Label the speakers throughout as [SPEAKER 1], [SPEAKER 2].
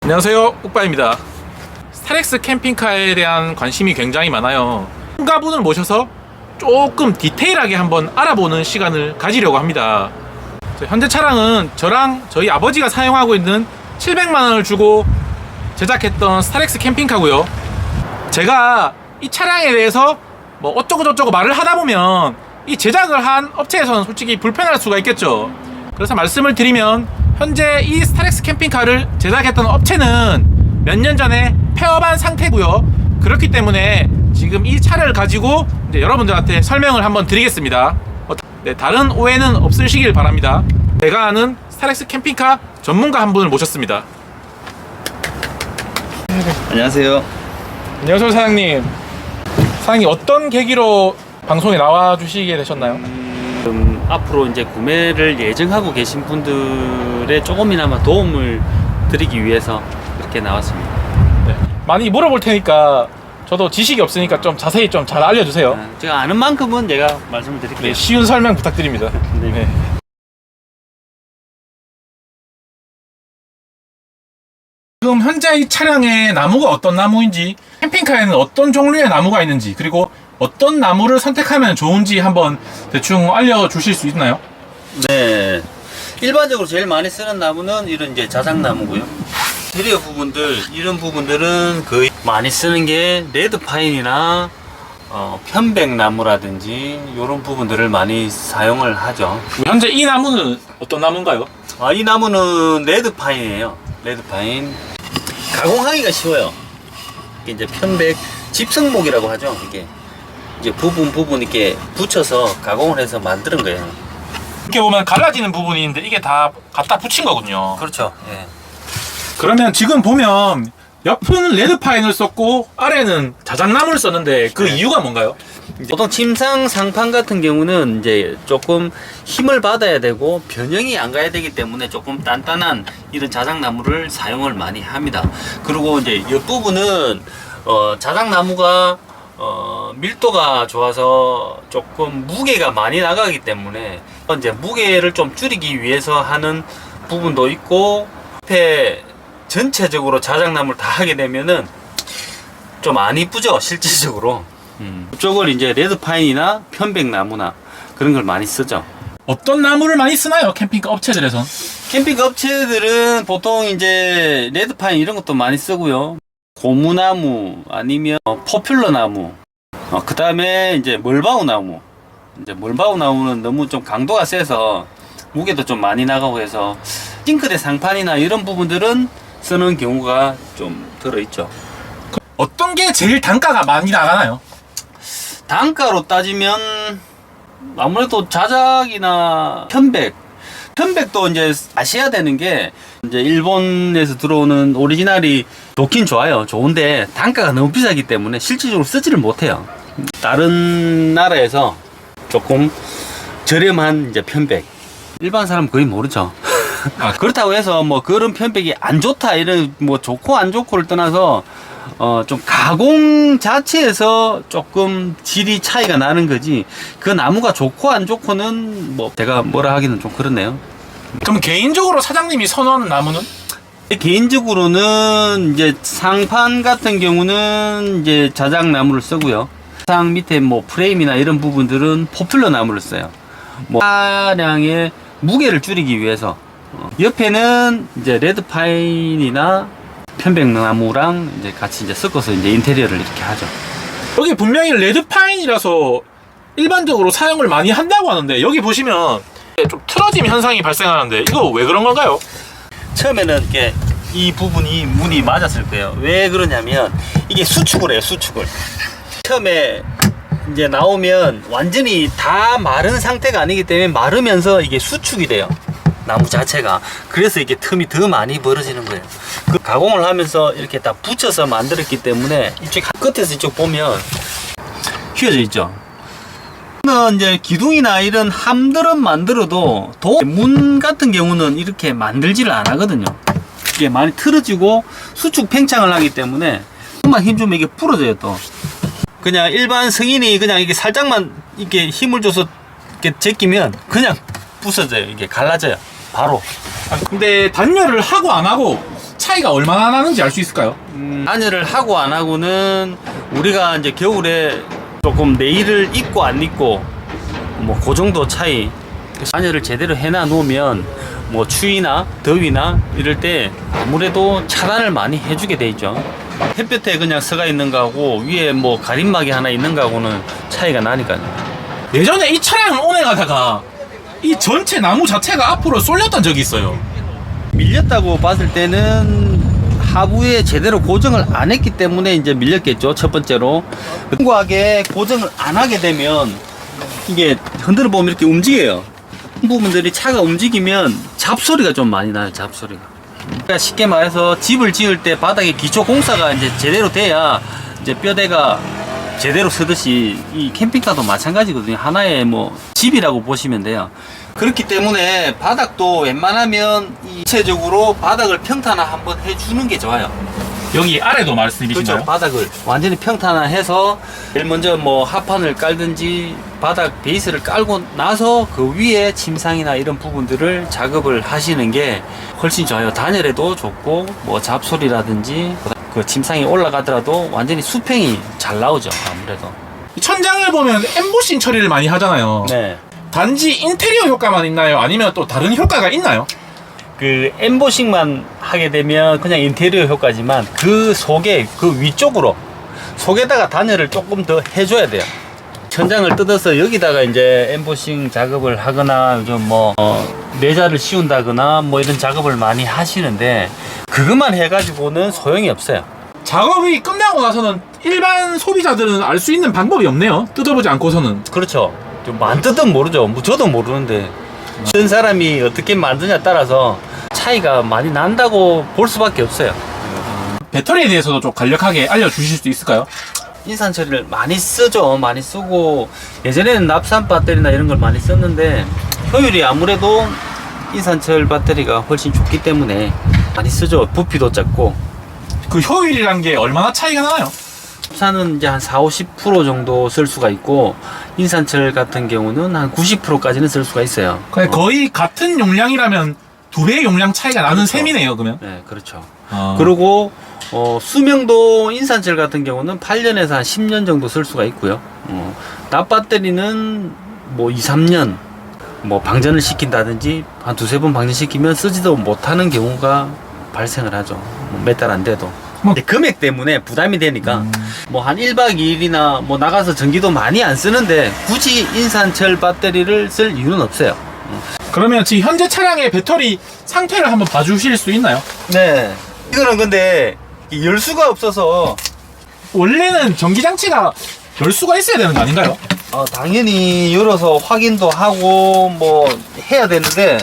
[SPEAKER 1] 안녕하세요, 욱바입니다. 스타렉스 캠핑카에 대한 관심이 굉장히 많아요. 전문가분을 모셔서 조금 디테일하게 한번 알아보는 시간을 가지려고 합니다. 현재 차량은 저랑 저희 아버지가 사용하고 있는 700만 원을 주고 제작했던 스타렉스 캠핑카고요. 제가 이 차량에 대해서 뭐 어쩌고저쩌고 말을 하다 보면 이 제작을 한 업체에서는 솔직히 불편할 수가 있겠죠. 그래서 말씀을 드리면 현재 이 스타렉스 캠핑카를 제작했던 업체는 몇 년 전에 폐업한 상태고요. 그렇기 때문에 지금 이 차를 가지고 이제 여러분들한테 설명을 한번 드리겠습니다. 네, 다른 오해는 없으시길 바랍니다. 제가 아는 스타렉스 캠핑카 전문가 한 분을 모셨습니다.
[SPEAKER 2] 안녕하세요.
[SPEAKER 1] 안녕하세요, 사장님. 사장님, 어떤 계기로 방송에 나와 주시게 되셨나요?
[SPEAKER 3] 앞으로 이제 구매를 예정하고 계신 분들의 조금이나마 도움을 드리기 위해서 이렇게 나왔습니다.
[SPEAKER 1] 네. 많이 물어볼 테니까 저도 지식이 없으니까 좀 자세히 좀 잘 알려주세요.
[SPEAKER 3] 제가 아는 만큼은 제가 말씀을 드릴게요.
[SPEAKER 1] 네, 쉬운 설명 부탁드립니다.
[SPEAKER 3] 네.
[SPEAKER 1] 네. 지금 현재 이 차량의 나무가 어떤 나무인지, 캠핑카에는 어떤 종류의 나무가 있는지, 그리고 어떤 나무를 선택하면 좋은지 한번 대충 알려주실 수 있나요?
[SPEAKER 3] 네. 일반적으로 제일 많이 쓰는 나무는 이런 이제 자작나무고요. 인테리어 부분들, 이런 부분들은 거의 많이 쓰는 게 레드파인이나 편백나무라든지 이런 부분들을 많이 사용을 하죠.
[SPEAKER 1] 현재 이 나무는 어떤 나무인가요?
[SPEAKER 3] 이 나무는 레드파인이에요. 레드파인. 가공하기가 쉬워요. 이게 이제 편백 집성목이라고 하죠. 이게 이제 부분 이렇게 붙여서 가공을 해서 만드는 거예요.
[SPEAKER 1] 이렇게 보면 갈라지는 부분이 있는데 이게 다 갖다 붙인 거군요.
[SPEAKER 3] 그렇죠. 예.
[SPEAKER 1] 그러면 지금 보면 옆은 레드파인을 썼고 아래는 자작나무를 썼는데 그
[SPEAKER 3] 네.
[SPEAKER 1] 이유가 뭔가요?
[SPEAKER 3] 보통 침상 상판 같은 경우는 이제 조금 힘을 받아야 되고 변형이 안 가야 되기 때문에 조금 단단한 이런 자작나무를 사용을 많이 합니다. 그리고 이제 옆부분은 자작나무가 밀도가 좋아서 조금 무게가 많이 나가기 때문에 이제 무게를 좀 줄이기 위해서 하는 부분도 있고, 앞에 전체적으로 자작나무를 다 하게 되면은 좀 안 이쁘죠, 실질적으로. 이쪽은 이제 레드파인이나 편백나무나 그런 걸 많이 쓰죠.
[SPEAKER 1] 어떤 나무를 많이 쓰나요? 캠핑카 업체들에선?
[SPEAKER 3] 캠핑 업체들은 보통 이제 레드파인 이런 것도 많이 쓰고요. 고무나무 아니면 포퓰러 나무, 그 다음에 이제 멀바우 나무. 이제 멀바우 나무는 너무 좀 강도가 세서 무게도 좀 많이 나가고 해서 싱크대 상판이나 이런 부분들은 쓰는 경우가 좀 들어있죠.
[SPEAKER 1] 어떤 게 제일 단가가 많이 나가나요?
[SPEAKER 3] 단가로 따지면 아무래도 자작이나 편백도 이제 아셔야 되는 게 이제 일본에서 들어오는 오리지널이 좋긴 좋아요. 좋은데 단가가 너무 비싸기 때문에 실질적으로 쓰지를 못해요. 다른 나라에서 조금 저렴한 이제 편백 일반 사람 거의 모르죠. 그렇다고 해서 뭐 그런 편백이 안 좋다 이런 뭐 좋고 안 좋고를 떠나서 좀 가공 자체에서 조금 질이 차이가 나는 거지, 그 나무가 좋고 안 좋고는 뭐 제가 뭐라 하기는 좀 그렇네요.
[SPEAKER 1] 그럼 개인적으로 사장님이 선호하는 나무는?
[SPEAKER 3] 개인적으로는 이제 상판 같은 경우는 이제 자작나무를 쓰고요. 상 밑에 뭐 프레임이나 이런 부분들은 포퓰러 나무를 써요. 뭐 차량의 무게를 줄이기 위해서. 옆에는 이제 레드파인이나 편백나무랑 이제 같이 이제 섞어서 이제 인테리어를 이렇게 하죠.
[SPEAKER 1] 여기 분명히 레드파인이라서 일반적으로 사용을 많이 한다고 하는데 여기 보시면 좀 틀어짐 현상이 발생하는데 이거 왜 그런 건가요?
[SPEAKER 3] 처음에는 이렇게 이 부분이 문이 맞았을 거예요. 왜 그러냐면 이게 수축을 해요. 수축을. 처음에 이제 나오면 완전히 다 마른 상태가 아니기 때문에 마르면서 이게 수축이 돼요. 나무 자체가. 그래서 이게 틈이 더 많이 벌어지는 거예요. 그 가공을 하면서 이렇게 다 붙여서 만들었기 때문에 이쪽 끝에서 이쪽 보면 휘어져 있죠. 이제 기둥이나 이런 함들은 만들어도 문 같은 경우는 이렇게 만들지를 안 하거든요. 이게 많이 틀어지고 수축 팽창을 하기 때문에 조금만 힘 주면 이게 부러져요. 또 그냥 일반 성인이 그냥 이게 살짝만 이렇게 힘을 줘서 이렇게 제끼면 그냥 부서져요. 이게 갈라져요. 바로.
[SPEAKER 1] 근데 단열을 하고 안 하고 차이가 얼마나 나는지 알 수 있을까요?
[SPEAKER 3] 단열을 하고 안 하고는 우리가 이제 겨울에 조금 내일을 입고 안 입고 뭐 그 정도 차이. 단열을 제대로 해놔 놓으면 뭐 추위나 더위나 이럴 때 아무래도 차단을 많이 해주게 돼 있죠. 햇볕에 그냥 서가 있는 거하고 위에 뭐 가림막이 하나 있는 거하고는 차이가 나니까요.
[SPEAKER 1] 예전에 이 차량을 운행하다가 이 전체 나무 자체가 앞으로 쏠렸던 적이 있어요.
[SPEAKER 3] 밀렸다고 봤을 때는 하부에 제대로 고정을 안 했기 때문에 이제 밀렸겠죠. 첫 번째로 견고하게 고정을 안 하게 되면 이게 흔들어 보면 이렇게 움직여요. 부분들이 차가 움직이면 잡소리가 좀 많이 나요. 잡소리가. 그러니까 쉽게 말해서 집을 지을 때 바닥에 기초 공사가 이제 제대로 돼야 이제 뼈대가 제대로 서듯이 이 캠핑카도 마찬가지거든요. 하나의 뭐 집이라고 보시면 돼요. 그렇기 때문에 바닥도 웬만하면 입체적으로 바닥을 평탄화 한번 해주는 게 좋아요.
[SPEAKER 1] 여기 아래도 말씀이신가요?
[SPEAKER 3] 그렇죠. 바닥을 완전히 평탄화해서 제일 먼저 뭐 하판을 깔든지 바닥 베이스를 깔고 나서 그 위에 침상이나 이런 부분들을 작업을 하시는 게 훨씬 좋아요. 단열에도 좋고 뭐 잡소리라든지 그 침상이 올라가더라도 완전히 수평이 잘 나오죠. 아무래도.
[SPEAKER 1] 이 천장을 보면 엠보싱 처리를 많이 하잖아요.
[SPEAKER 3] 네.
[SPEAKER 1] 단지 인테리어 효과만 있나요? 아니면 또 다른 효과가 있나요?
[SPEAKER 3] 그 엠보싱만 하게 되면 그냥 인테리어 효과지만 그 속에 그 위쪽으로 속에다가 단열을 조금 더 해줘야 돼요. 천장을 뜯어서 여기다가 이제 엠보싱 작업을 하거나 요즘 뭐 내자를 씌운다거나 뭐 이런 작업을 많이 하시는데 그것만 해가지고는 소용이 없어요.
[SPEAKER 1] 작업이 끝나고 나서는 일반 소비자들은 알 수 있는 방법이 없네요. 뜯어보지 않고서는.
[SPEAKER 3] 그렇죠. 좀 만드든 모르죠. 뭐 저도 모르는데 어떤 사람이 어떻게 만드냐에 따라서 차이가 많이 난다고 볼 수밖에 없어요.
[SPEAKER 1] 배터리에 대해서도 좀 간략하게 알려주실 수 있을까요?
[SPEAKER 3] 인산 처리를 많이 쓰죠. 많이 쓰고 예전에는 납산 배터리나 이런 걸 많이 썼는데 효율이 아무래도 인산철 배터리가 훨씬 좋기 때문에 많이 쓰죠. 부피도 작고.
[SPEAKER 1] 그 효율이란 게 얼마나 차이가 나나요?
[SPEAKER 3] 납산은 이제 한 40-50% 정도 쓸 수가 있고 인산철 같은 경우는 한 90%까지는 쓸 수가 있어요.
[SPEAKER 1] 거의 같은 용량이라면 2배의 용량 차이가 나는
[SPEAKER 3] 그렇죠.
[SPEAKER 1] 셈이네요, 그러면.
[SPEAKER 3] 네, 그렇죠.
[SPEAKER 1] 아.
[SPEAKER 3] 그리고 수명도 인산철 같은 경우는 8년에서 한 10년 정도 쓸 수가 있고요. 납배터리는 뭐 2-3년 뭐 방전을 시킨다든지 한 2-3번 방전시키면 쓰지도 못하는 경우가 발생을 하죠. 몇 달 안 돼도. 근데 금액 때문에 부담이 되니까 뭐 한 1박 2일이나 뭐 나가서 전기도 많이 안 쓰는데 굳이 인산철 배터리를 쓸 이유는 없어요.
[SPEAKER 1] 그러면 지금 현재 차량의 배터리 상태를 한번 봐주실 수 있나요?
[SPEAKER 3] 네. 이거는 근데 열 수가 없어서
[SPEAKER 1] 원래는 전기장치가 열 수가 있어야 되는 거 아닌가요?
[SPEAKER 3] 당연히 열어서 확인도 하고 뭐 해야 되는데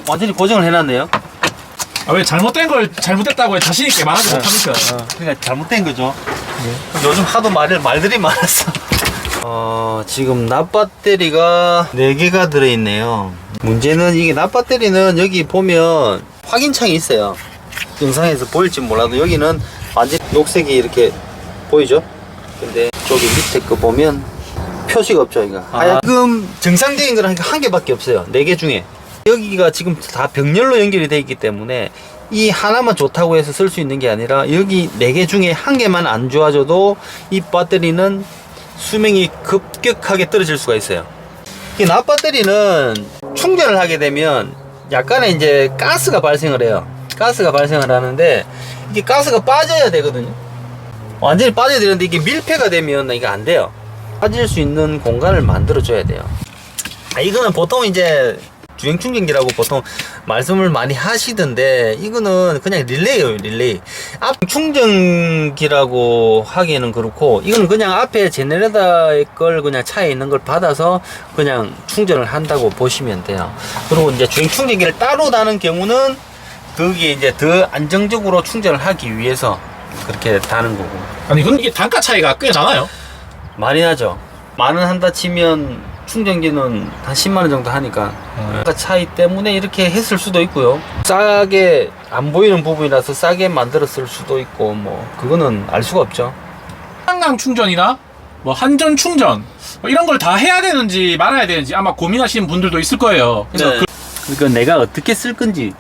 [SPEAKER 3] 완전히 고정을 해놨네요.
[SPEAKER 1] 왜 잘못된 걸 잘못됐다고 자신있게 말하지 못합니까?
[SPEAKER 3] 그러니까 잘못된 거죠. 요즘 하도 말들이 많았어. 지금 납배터리가 4개가 들어있네요. 문제는 이게 납배터리는 여기 보면 확인창이 있어요. 영상에서 보일지 몰라도 여기는 완전 녹색이 이렇게 보이죠? 근데 저기 밑에 거 보면 표시가 없죠. 이거 지금 정상적인 거는 한 개밖에 없어요. 4개 중에 여기가 지금 다 병렬로 연결이 되어 있기 때문에 이 하나만 좋다고 해서 쓸 수 있는 게 아니라 여기 4개 중에 한 개만 안 좋아져도 이 배터리는 수명이 급격하게 떨어질 수가 있어요. 이 납배터리는 충전을 하게 되면 약간의 이제 가스가 발생을 해요. 가스가 발생을 하는데 이게 가스가 빠져야 되거든요. 완전히 빠져야 되는데 이게 밀폐가 되면 이게 안 돼요. 빠질 수 있는 공간을 만들어 줘야 돼요. 이거는 보통 이제 주행 충전기라고 보통 말씀을 많이 하시던데 이거는 그냥 릴레이예요. 릴레이. 앞 충전기라고 하기에는 그렇고 이건 그냥 앞에 제네레이터의 걸 그냥 차에 있는 걸 받아서 그냥 충전을 한다고 보시면 돼요. 그리고 이제 주행 충전기를 따로 다는 경우는 거기에 이제 더 안정적으로 충전을 하기 위해서 그렇게 다는 거고.
[SPEAKER 1] 아니 근데 이게 단가 차이가 꽤 나나요?
[SPEAKER 3] 많이 나죠. 만원 한다 치면 충전기는 한 10만원 정도 하니까 단가 차이 때문에 이렇게 했을 수도 있고요. 싸게 안 보이는 부분이라서 싸게 만들었을 수도 있고 뭐 그거는 알 수가 없죠.
[SPEAKER 1] 한강 충전이나 뭐 한전 충전 뭐 이런 걸 다 해야 되는지 말아야 되는지 아마 고민하시는 분들도 있을 거예요. 그래서
[SPEAKER 3] 네. 그러니까 내가 어떻게 쓸 건지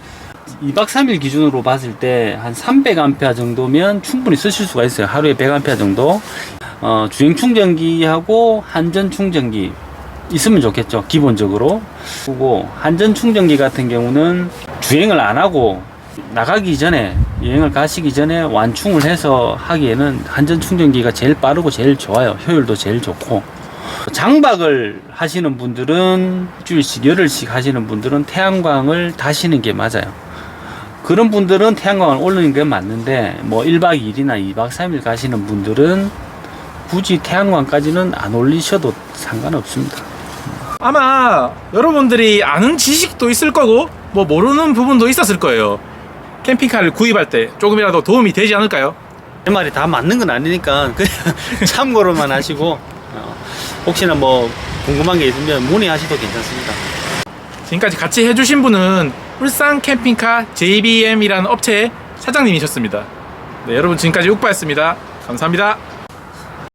[SPEAKER 2] 2박 3일 기준으로 봤을 때 한 300A 정도면 충분히 쓰실 수가 있어요. 하루에 100A 정도. 주행 충전기하고 한전 충전기 있으면 좋겠죠. 기본적으로. 그리고 한전 충전기 같은 경우는 주행을 안 하고 나가기 전에, 여행을 가시기 전에 완충을 해서 하기에는 한전 충전기가 제일 빠르고 제일 좋아요. 효율도 제일 좋고. 장박을 하시는 분들은 일주일씩 열흘씩 하시는 분들은 태양광을 다시는 게 맞아요. 그런 분들은 태양광을 올리는 게 맞는데 뭐 1박 2일이나 2박 3일 가시는 분들은 굳이 태양광까지는 안 올리셔도 상관없습니다.
[SPEAKER 1] 아마 여러분들이 아는 지식도 있을 거고 뭐 모르는 부분도 있었을 거예요. 캠핑카를 구입할 때 조금이라도 도움이 되지 않을까요?
[SPEAKER 3] 제 말이 다 맞는 건 아니니까 그냥 참고로만 하시고 혹시나 뭐 궁금한 게 있으면 문의하셔도 괜찮습니다.
[SPEAKER 1] 지금까지 같이 해주신 분은 울산 캠핑카 JBM이라는 업체의 사장님이셨습니다. 네, 여러분 지금까지 욱바였습니다. 감사합니다.